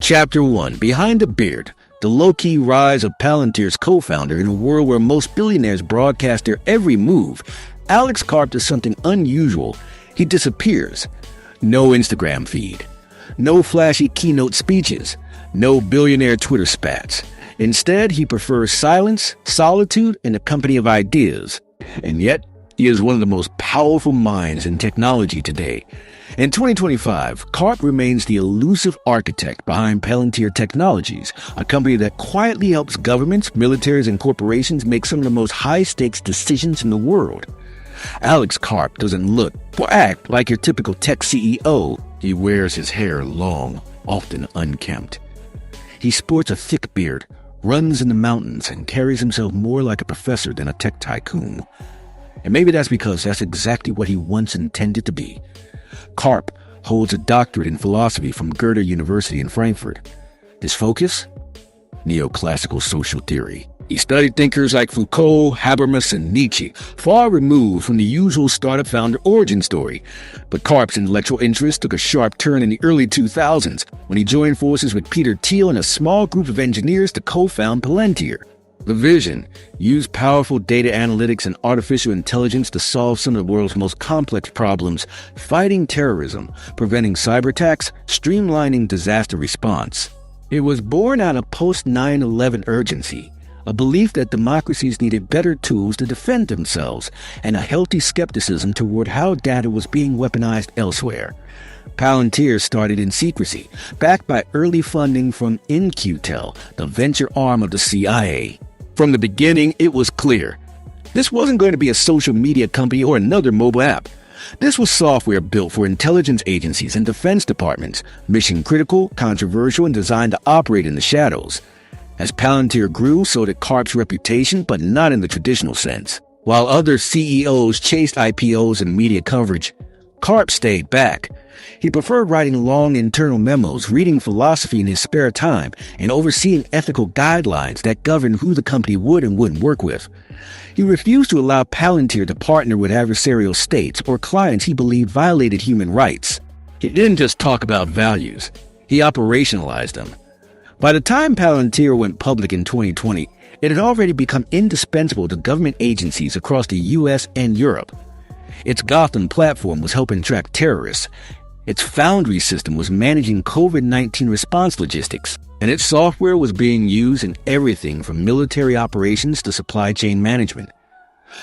Chapter 1. Behind the Beard. The low-key rise of Palantir's co-founder in a world where most billionaires broadcast their every move. Alex Karp does something unusual. He disappears. No Instagram feed. No flashy keynote speeches. No billionaire Twitter spats. Instead, he prefers silence, solitude, and the company of ideas. And yet, he is one of the most powerful minds in technology today. In 2025, Karp remains the elusive architect behind Palantir Technologies, a company that quietly helps governments, militaries, and corporations make some of the most high-stakes decisions in the world. Alex Karp doesn't look or act like your typical tech CEO. He wears his hair long, often unkempt. He sports a thick beard, runs in the mountains, and carries himself more like a professor than a tech tycoon. And maybe that's because that's exactly what he once intended to be. Karp holds a doctorate in philosophy from Goethe University in Frankfurt. His focus? Neoclassical social theory. He studied thinkers like Foucault, Habermas, and Nietzsche, far removed from the usual startup founder origin story. But Karp's intellectual interest took a sharp turn in the early 2000s when he joined forces with Peter Thiel and a small group of engineers to co-found Palantir. The vision: use powerful data analytics and artificial intelligence to solve some of the world's most complex problems, fighting terrorism, preventing cyber attacks, streamlining disaster response. It was born out of post-9/11 urgency, a belief that democracies needed better tools to defend themselves, and a healthy skepticism toward how data was being weaponized elsewhere. Palantir started in secrecy, backed by early funding from In-Q-Tel, the venture arm of the CIA. From the beginning, it was clear. This wasn't going to be a social media company or another mobile app. This was software built for intelligence agencies and defense departments, mission-critical, controversial, and designed to operate in the shadows. As Palantir grew, so did Karp's reputation, but not in the traditional sense. While other CEOs chased IPOs and media coverage, Karp stayed back. He preferred writing long internal memos, reading philosophy in his spare time, and overseeing ethical guidelines that govern who the company would and wouldn't work with. He refused to allow Palantir to partner with adversarial states or clients he believed violated human rights. He didn't just talk about values, he operationalized them. By the time Palantir went public in 2020, it had already become indispensable to government agencies across the US and Europe. Its Gotham platform was helping track terrorists. Its Foundry system was managing COVID-19 response logistics, and its software was being used in everything from military operations to supply chain management.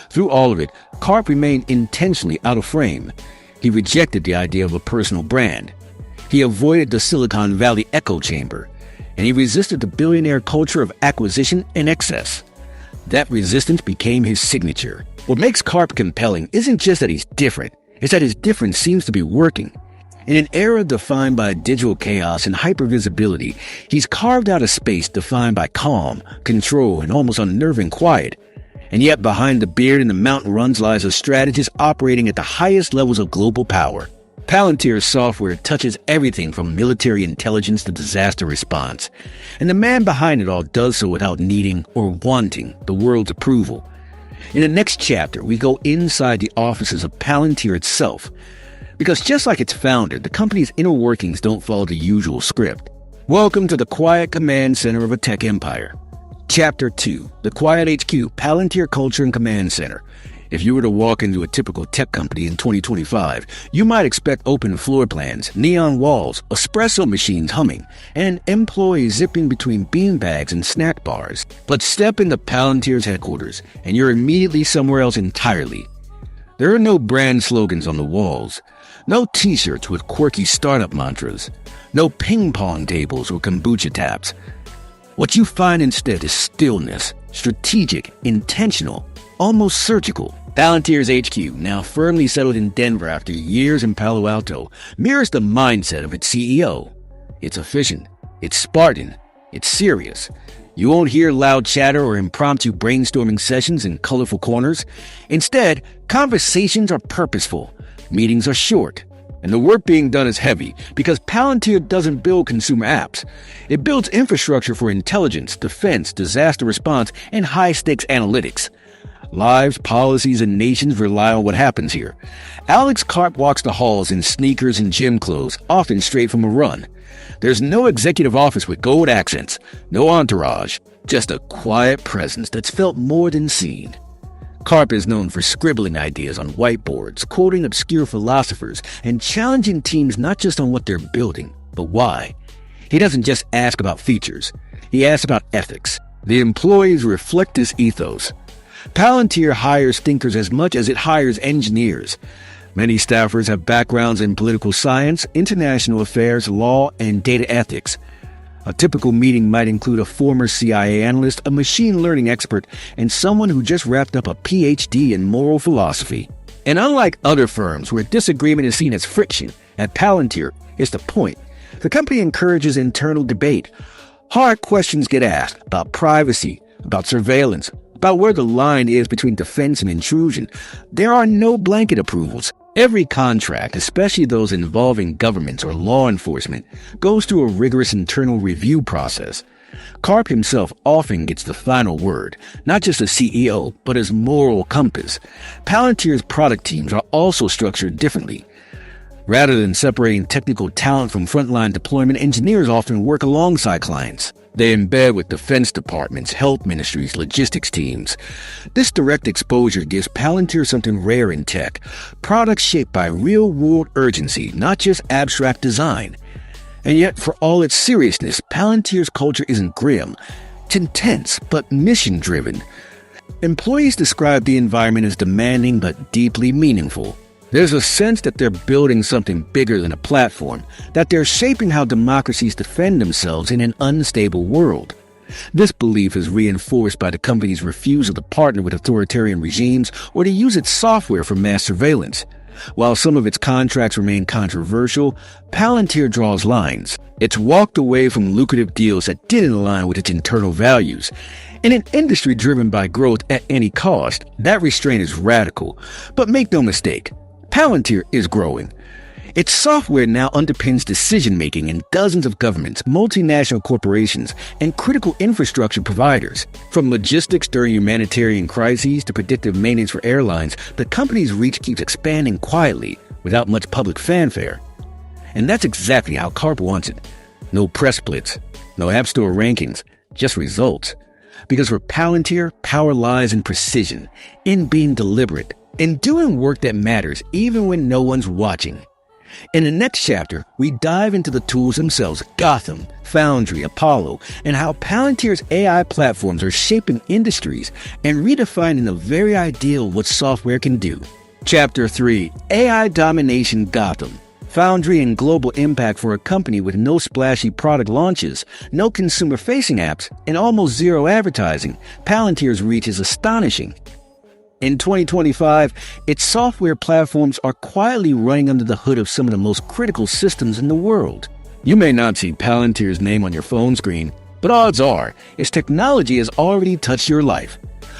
Through all of it, Karp remained intentionally out of frame. He rejected the idea of a personal brand. He avoided the Silicon Valley echo chamber, and he resisted the billionaire culture of acquisition and excess. That resistance became his signature. What makes Karp compelling isn't just that he's different, it's that his difference seems to be working. In an era defined by digital chaos and hypervisibility, he's carved out a space defined by calm, control, and almost unnerving quiet. And yet behind the beard and the mountain runs lies a strategist operating at the highest levels of global power. Palantir's software touches everything from military intelligence to disaster response. And the man behind it all does so without needing or wanting the world's approval. In the next chapter, we go inside the offices of Palantir itself. Because just like its founder, the company's inner workings don't follow the usual script. Welcome to the quiet command center of a tech empire. Chapter 2. The Quiet HQ, Palantir Culture and Command Center. If you were to walk into a typical tech company in 2025, you might expect open floor plans, neon walls, espresso machines humming, and employees zipping between beanbags and snack bars. But step into Palantir's headquarters, and you're immediately somewhere else entirely. There are no brand slogans on the walls, no t-shirts with quirky startup mantras, no ping-pong tables or kombucha taps. What you find instead is stillness, strategic, intentional, almost surgical. Palantir's HQ, now firmly settled in Denver after years in Palo Alto, mirrors the mindset of its CEO. It's efficient, it's Spartan, it's serious. You won't hear loud chatter or impromptu brainstorming sessions in colorful corners. Instead, conversations are purposeful, meetings are short, and the work being done is heavy because Palantir doesn't build consumer apps. It builds infrastructure for intelligence, defense, disaster response, and high-stakes analytics. Lives, policies, and nations rely on what happens here. Alex Karp walks the halls in sneakers and gym clothes, often straight from a run. There's no executive office with gold accents, no entourage, just a quiet presence that's felt more than seen. Karp is known for scribbling ideas on whiteboards, quoting obscure philosophers, and challenging teams not just on what they're building, but why. He doesn't just ask about features, he asks about ethics. The employees reflect this ethos. Palantir hires thinkers as much as it hires engineers. Many staffers have backgrounds in political science, international affairs, law, and data ethics. A typical meeting might include a former CIA analyst, a machine learning expert, and someone who just wrapped up a PhD in moral philosophy. And unlike other firms where disagreement is seen as friction, at Palantir, it's the point. The company encourages internal debate. Hard questions get asked about privacy, about surveillance, about where the line is between defense and intrusion. There are no blanket approvals. Every contract, especially those involving governments or law enforcement, goes through a rigorous internal review process. Karp himself often gets the final word, not just as CEO, but as moral compass. Palantir's product teams are also structured differently. Rather than separating technical talent from frontline deployment, engineers often work alongside clients. They embed with defense departments, health ministries, logistics teams. This direct exposure gives Palantir something rare in tech, products shaped by real-world urgency, not just abstract design. And yet, for all its seriousness, Palantir's culture isn't grim. It's intense, but mission-driven. Employees describe the environment as demanding but deeply meaningful. There's a sense that they're building something bigger than a platform, that they're shaping how democracies defend themselves in an unstable world. This belief is reinforced by the company's refusal to partner with authoritarian regimes or to use its software for mass surveillance. While some of its contracts remain controversial, Palantir draws lines. It's walked away from lucrative deals that didn't align with its internal values. In an industry driven by growth at any cost, that restraint is radical. But make no mistake, Palantir is growing. Its software now underpins decision-making in dozens of governments, multinational corporations, and critical infrastructure providers. From logistics during humanitarian crises to predictive maintenance for airlines, the company's reach keeps expanding quietly, without much public fanfare. And that's exactly how Karp wants it. No press splits, no App Store rankings, just results. Because for Palantir, power lies in precision, in being deliberate, in doing work that matters even when no one's watching. In the next chapter, we dive into the tools themselves, Gotham, Foundry, Apollo, and how Palantir's AI platforms are shaping industries and redefining the very idea of what software can do. Chapter 3, AI Domination Gotham. Foundry and global impact for a company with no splashy product launches, no consumer-facing apps, and almost zero advertising. Palantir's reach is astonishing. In 2025, its software platforms are quietly running under the hood of some of the most critical systems in the world. You may not see Palantir's name on your phone screen, but odds are, its technology has already touched your life.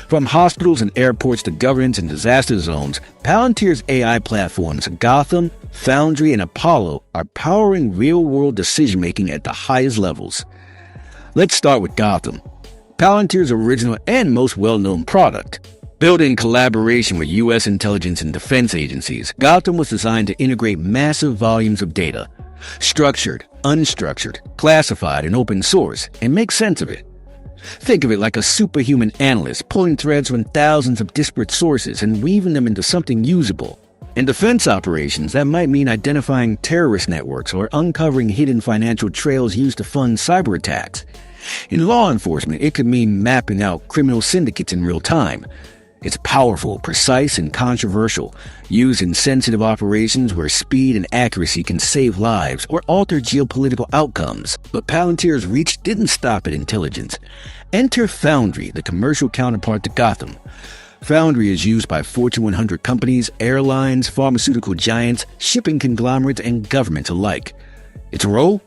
From hospitals and airports to governments and disaster zones, Palantir's AI platforms, Gotham, Foundry, and Apollo, are powering real-world decision-making at the highest levels. Let's start with Gotham, Palantir's original and most well-known product. Built in collaboration with U.S. intelligence and defense agencies, Gotham was designed to integrate massive volumes of data, structured, unstructured, classified, and open source, and make sense of it. Think of it like a superhuman analyst pulling threads from thousands of disparate sources and weaving them into something usable. In defense operations, that might mean identifying terrorist networks or uncovering hidden financial trails used to fund cyber attacks. In law enforcement, it could mean mapping out criminal syndicates in real time. It's powerful, precise, and controversial, used in sensitive operations where speed and accuracy can save lives or alter geopolitical outcomes. But Palantir's reach didn't stop at intelligence. Enter Foundry, the commercial counterpart to Gotham. Foundry is used by Fortune 100 companies, airlines, pharmaceutical giants, shipping conglomerates, and governments alike. Its role?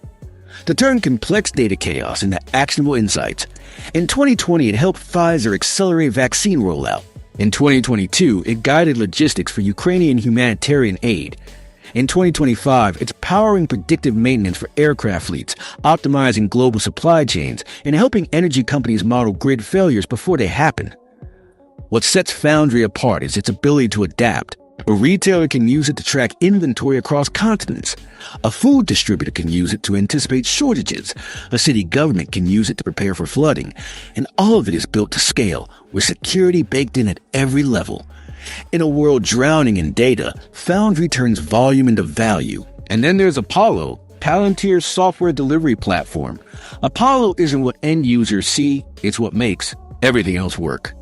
To turn complex data chaos into actionable insights. In 2020, it helped Pfizer accelerate vaccine rollout. In 2022, it guided logistics for Ukrainian humanitarian aid. In 2025, it's powering predictive maintenance for aircraft fleets, optimizing global supply chains, and helping energy companies model grid failures before they happen. What sets Foundry apart is its ability to adapt. A retailer can use it to track inventory across continents. A food distributor can use it to anticipate shortages. A city government can use it to prepare for flooding. And all of it is built to scale, with security baked in at every level. In a world drowning in data, Foundry turns volume into value. And then there's Apollo, Palantir's software delivery platform. Apollo isn't what end users see, it's what makes everything else work.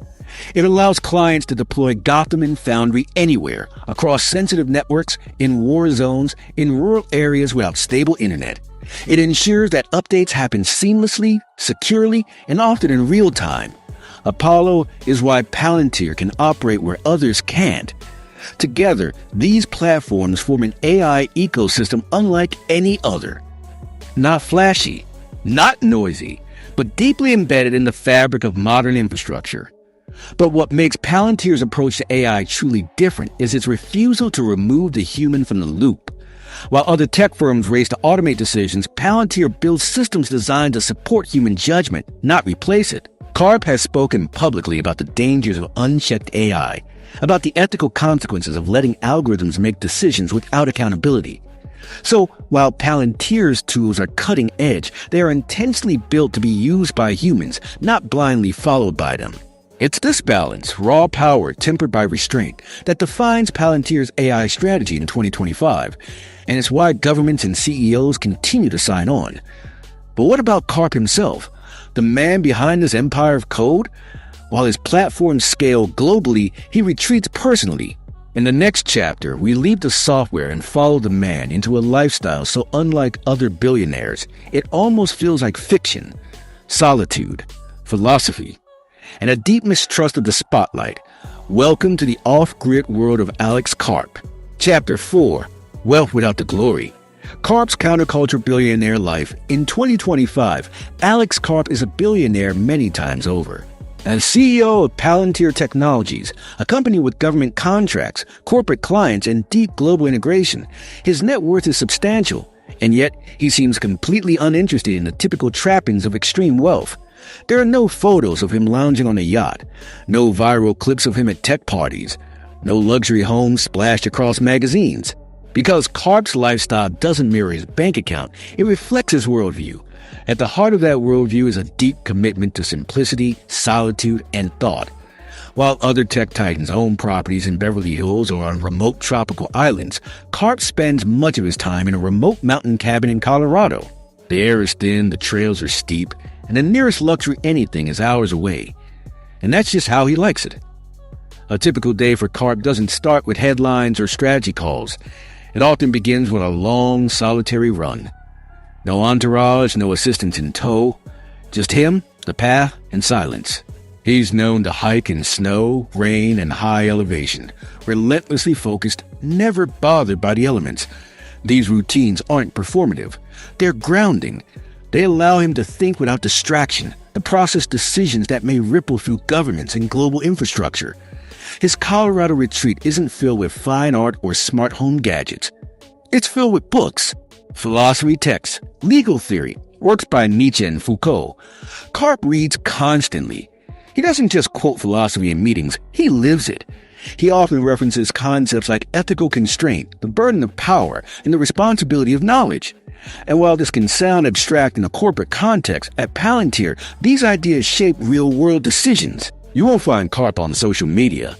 It allows clients to deploy Gotham and Foundry anywhere, across sensitive networks, in war zones, in rural areas without stable internet. It ensures that updates happen seamlessly, securely, and often in real time. Apollo is why Palantir can operate where others can't. Together, these platforms form an AI ecosystem unlike any other. Not flashy, not noisy, but deeply embedded in the fabric of modern infrastructure. But what makes Palantir's approach to AI truly different is its refusal to remove the human from the loop. While other tech firms race to automate decisions, Palantir builds systems designed to support human judgment, not replace it. Karp has spoken publicly about the dangers of unchecked AI, about the ethical consequences of letting algorithms make decisions without accountability. So, while Palantir's tools are cutting edge, they are intentionally built to be used by humans, not blindly followed by them. It's this balance, raw power tempered by restraint, that defines Palantir's AI strategy in 2025, and it's why governments and CEOs continue to sign on. But what about Karp himself, the man behind this empire of code? While his platforms scale globally, he retreats personally. In the next chapter, we leave the software and follow the man into a lifestyle so unlike other billionaires, it almost feels like fiction. Solitude, philosophy, and a deep mistrust of the spotlight. Welcome to the off-grid world of Alex Karp. Chapter 4, Wealth Without the Glory. Karp's counterculture billionaire life. In 2025, Alex Karp is a billionaire many times over. As CEO of Palantir Technologies, a company with government contracts, corporate clients, and deep global integration, his net worth is substantial, and yet he seems completely uninterested in the typical trappings of extreme wealth. There are no photos of him lounging on a yacht, no viral clips of him at tech parties, no luxury homes splashed across magazines. Because Karp's lifestyle doesn't mirror his bank account, it reflects his worldview. At the heart of that worldview is a deep commitment to simplicity, solitude, and thought. While other tech titans own properties in Beverly Hills or on remote tropical islands, Karp spends much of his time in a remote mountain cabin in Colorado. The air is thin, the trails are steep, and the nearest luxury anything is hours away. And that's just how he likes it. A typical day for Karp doesn't start with headlines or strategy calls. It often begins with a long, solitary run. No entourage, no assistants in tow. Just him, the path, and silence. He's known to hike in snow, rain, and high elevation, relentlessly focused, never bothered by the elements. These routines aren't performative. They're grounding. They allow him to think without distraction, to process decisions that may ripple through governments and global infrastructure. His Colorado retreat isn't filled with fine art or smart home gadgets. It's filled with books, philosophy texts, legal theory, works by Nietzsche and Foucault. Karp reads constantly. He doesn't just quote philosophy in meetings, he lives it. He often references concepts like ethical constraint, the burden of power, and the responsibility of knowledge. And while this can sound abstract in a corporate context, at Palantir, these ideas shape real-world decisions. You won't find Karp on social media.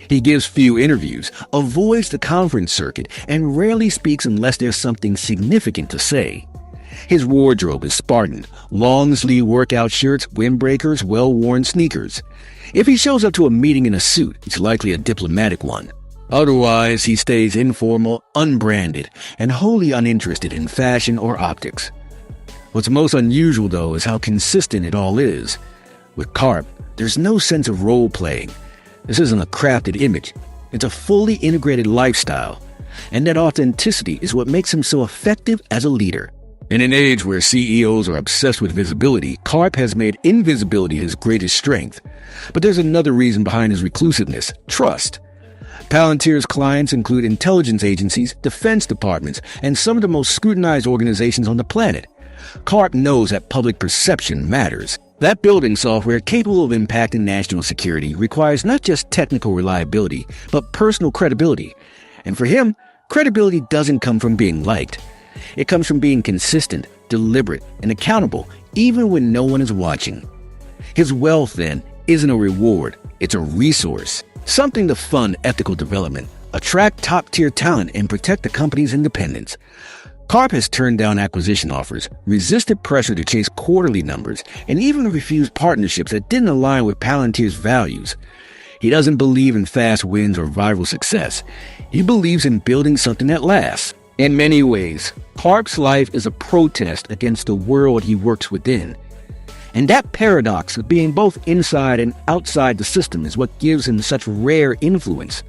He gives few interviews, avoids the conference circuit, and rarely speaks unless there's something significant to say. His wardrobe is Spartan, long-sleeve workout shirts, windbreakers, well-worn sneakers. If he shows up to a meeting in a suit, it's likely a diplomatic one. Otherwise, he stays informal, unbranded, and wholly uninterested in fashion or optics. What's most unusual, though, is how consistent it all is. With Karp, there's no sense of role-playing. This isn't a crafted image. It's a fully integrated lifestyle. And that authenticity is what makes him so effective as a leader. In an age where CEOs are obsessed with visibility, Karp has made invisibility his greatest strength. But there's another reason behind his reclusiveness: trust. Palantir's clients include intelligence agencies, defense departments, and some of the most scrutinized organizations on the planet. Karp knows that public perception matters. That building software capable of impacting national security requires not just technical reliability, but personal credibility. And for him, credibility doesn't come from being liked. It comes from being consistent, deliberate, and accountable, even when no one is watching. His wealth, then, isn't a reward, it's a resource, something to fund ethical development, attract top-tier talent, and protect the company's independence. Karp has turned down acquisition offers, resisted pressure to chase quarterly numbers, and even refused partnerships that didn't align with Palantir's values. He doesn't believe in fast wins or viral success. He believes in building something that lasts. In many ways, Karp's life is a protest against the world he works within. And that paradox of being both inside and outside the system is what gives him such rare influence.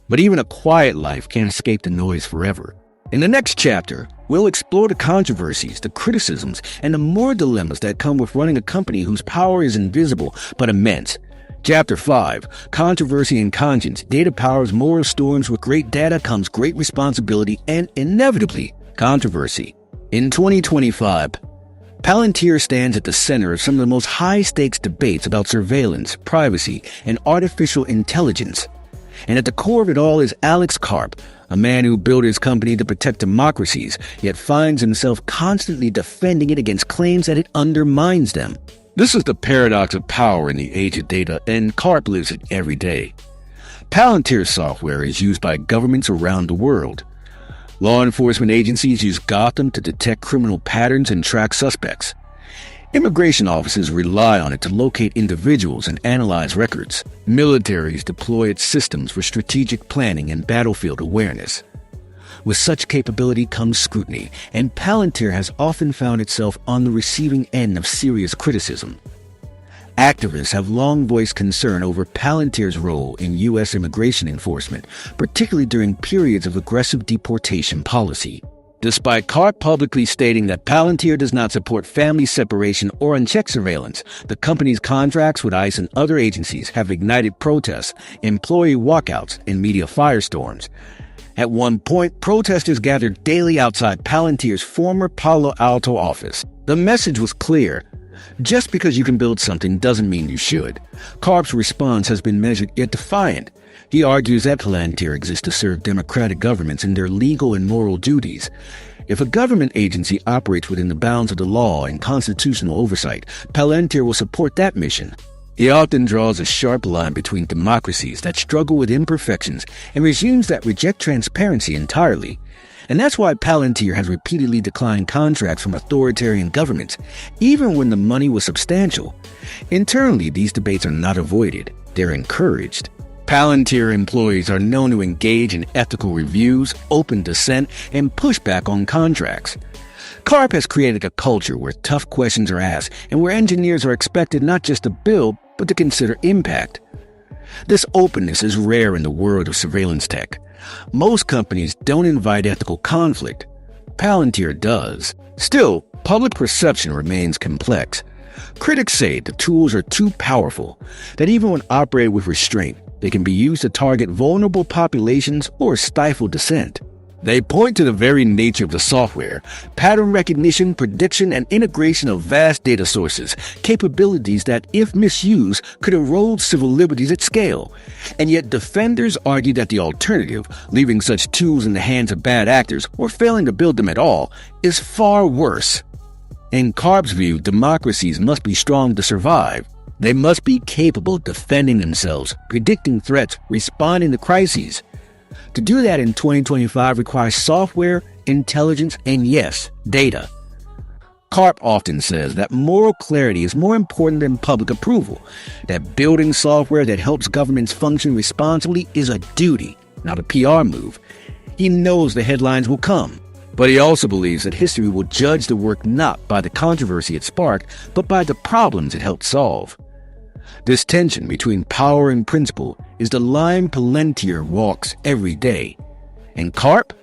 But even a quiet life can't escape the noise forever. In the next chapter, we'll explore the controversies, the criticisms, and the moral dilemmas that come with running a company whose power is invisible but immense. Chapter 5, Controversy and Conscience. Data powers moral storms. With great data comes great responsibility and, inevitably, controversy. In 2025, Palantir stands at the center of some of the most high-stakes debates about surveillance, privacy, and artificial intelligence. And at the core of it all is Alex Karp, a man who built his company to protect democracies, yet finds himself constantly defending it against claims that it undermines them. This is the paradox of power in the age of data, and Karp lives it every day. Palantir software is used by governments around the world. Law enforcement agencies use Gotham to detect criminal patterns and track suspects. Immigration offices rely on it to locate individuals and analyze records. Militaries deploy its systems for strategic planning and battlefield awareness. With such capability comes scrutiny, and Palantir has often found itself on the receiving end of serious criticism. Activists have long voiced concern over Palantir's role in U.S. immigration enforcement, particularly during periods of aggressive deportation policy. Despite Karp publicly stating that Palantir does not support family separation or unchecked surveillance, the company's contracts with ICE and other agencies have ignited protests, employee walkouts, and media firestorms. At one point, protesters gathered daily outside Palantir's former Palo Alto office. The message was clear. Just because you can build something doesn't mean you should. Karp's response has been measured yet defiant. He argues that Palantir exists to serve democratic governments in their legal and moral duties. If a government agency operates within the bounds of the law and constitutional oversight, Palantir will support that mission. He often draws a sharp line between democracies that struggle with imperfections and regimes that reject transparency entirely. And that's why Palantir has repeatedly declined contracts from authoritarian governments, even when the money was substantial. Internally, these debates are not avoided, they're encouraged. Palantir employees are known to engage in ethical reviews, open dissent, and push back on contracts. Karp has created a culture where tough questions are asked and where engineers are expected not just to build, but to consider impact. This openness is rare in the world of surveillance tech. Most companies don't invite ethical conflict. Palantir does. Still, public perception remains complex. Critics say the tools are too powerful, that even when operated with restraint, they can be used to target vulnerable populations or stifle dissent. They point to the very nature of the software, pattern recognition, prediction, and integration of vast data sources, capabilities that, if misused, could erode civil liberties at scale. And yet defenders argue that the alternative, leaving such tools in the hands of bad actors or failing to build them at all, is far worse. In Karp's view, democracies must be strong to survive. They must be capable of defending themselves, predicting threats, responding to crises. To do that in 2025 requires software, intelligence, and yes, data. Karp often says that moral clarity is more important than public approval, that building software that helps governments function responsibly is a duty, not a PR move. He knows the headlines will come, but he also believes that history will judge the work not by the controversy it sparked, but by the problems it helped solve. This tension between power and principle is the line Palantir walks every day. And Karp?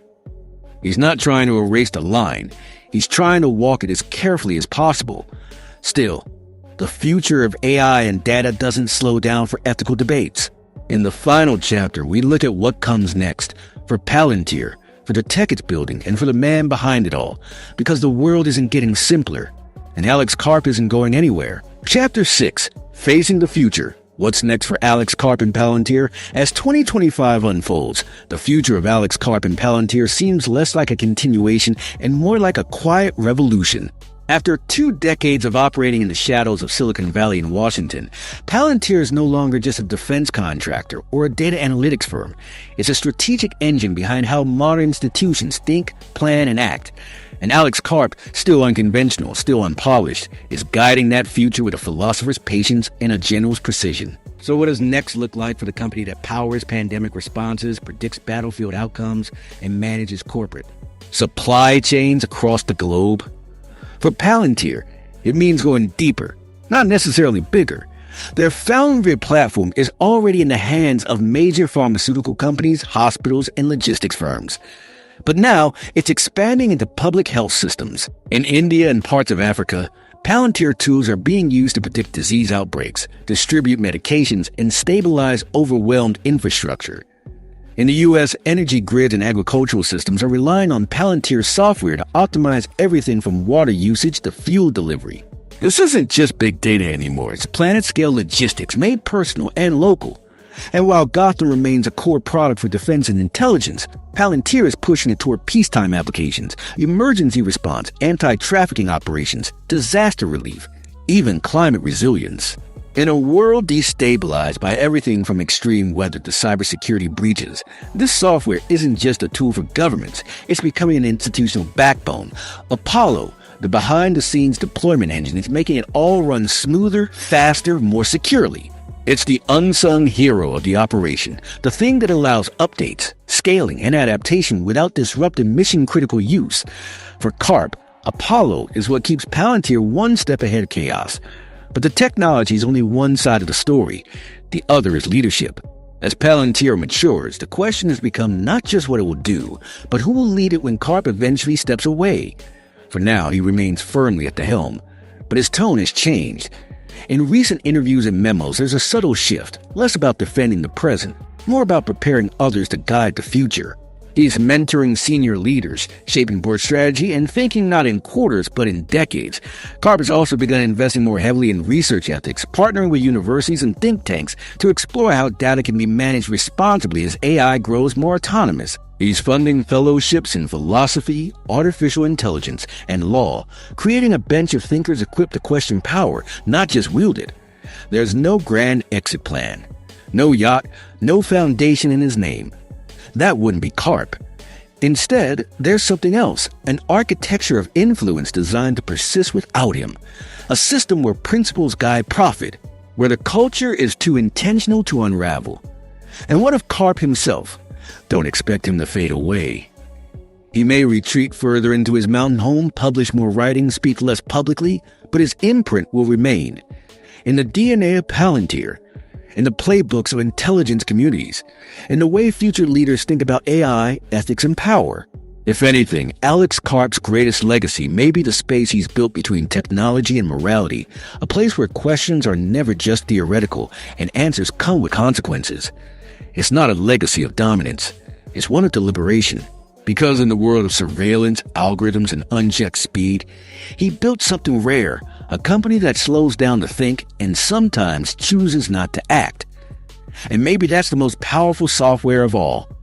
He's not trying to erase the line. He's trying to walk it as carefully as possible. Still, the future of AI and data doesn't slow down for ethical debates. In the final chapter, we look at what comes next for Palantir, for the tech it's building, and for the man behind it all. Because the world isn't getting simpler. And Alex Karp isn't going anywhere. Chapter 6. Facing the Future. What's next for Alex Karp and Palantir? As 2025 unfolds, the future of Alex Karp and Palantir seems less like a continuation and more like a quiet revolution. After 2 decades of operating in the shadows of Silicon Valley and Washington, Palantir is no longer just a defense contractor or a data analytics firm. It's a strategic engine behind how modern institutions think, plan, and act. And Alex Karp, still unconventional, still unpolished, is guiding that future with a philosopher's patience and a general's precision. So what does next look like for the company that powers pandemic responses, predicts battlefield outcomes, and manages corporate supply chains across the globe? For Palantir, it means going deeper, not necessarily bigger. Their Foundry platform is already in the hands of major pharmaceutical companies, hospitals, and logistics firms. But now, it's expanding into public health systems. In India and parts of Africa, Palantir tools are being used to predict disease outbreaks, distribute medications, and stabilize overwhelmed infrastructure. In the U.S., energy grids and agricultural systems are relying on Palantir software to optimize everything from water usage to fuel delivery. This isn't just big data anymore. It's planet-scale logistics made personal and local. And while Gotham remains a core product for defense and intelligence, Palantir is pushing it toward peacetime applications, emergency response, anti-trafficking operations, disaster relief, even climate resilience. In a world destabilized by everything from extreme weather to cybersecurity breaches, this software isn't just a tool for governments, it's becoming an institutional backbone. Apollo, the behind-the-scenes deployment engine, is making it all run smoother, faster, more securely. It's the unsung hero of the operation, the thing that allows updates, scaling, and adaptation without disrupting mission-critical use. For Karp, Apollo is what keeps Palantir one step ahead of chaos. But the technology is only one side of the story. The other is leadership. As Palantir matures, the question has become not just what it will do, but who will lead it when Karp eventually steps away. For now, he remains firmly at the helm, but his tone has changed. In recent interviews and memos, there's a subtle shift, less about defending the present, more about preparing others to guide the future. He's mentoring senior leaders, shaping board strategy, and thinking not in quarters but in decades. Karp has also begun investing more heavily in research ethics, partnering with universities and think tanks to explore how data can be managed responsibly as AI grows more autonomous. He's funding fellowships in philosophy, artificial intelligence, and law, creating a bench of thinkers equipped to question power, not just wield it. There's no grand exit plan, no yacht, no foundation in his name. That wouldn't be Karp. Instead, there's something else, an architecture of influence designed to persist without him. A system where principles guide profit, where the culture is too intentional to unravel. And what of Karp himself? Don't expect him to fade away. He may retreat further into his mountain home, publish more writing, speak less publicly, but his imprint will remain. In the DNA of Palantir, in the playbooks of intelligence communities, in the way future leaders think about AI, ethics, and power. If anything, Alex Karp's greatest legacy may be the space he's built between technology and morality, a place where questions are never just theoretical and answers come with consequences. It's not a legacy of dominance, it's one of deliberation. Because in the world of surveillance, algorithms, and unchecked speed, he built something rare, a company that slows down to think and sometimes chooses not to act. And maybe that's the most powerful software of all.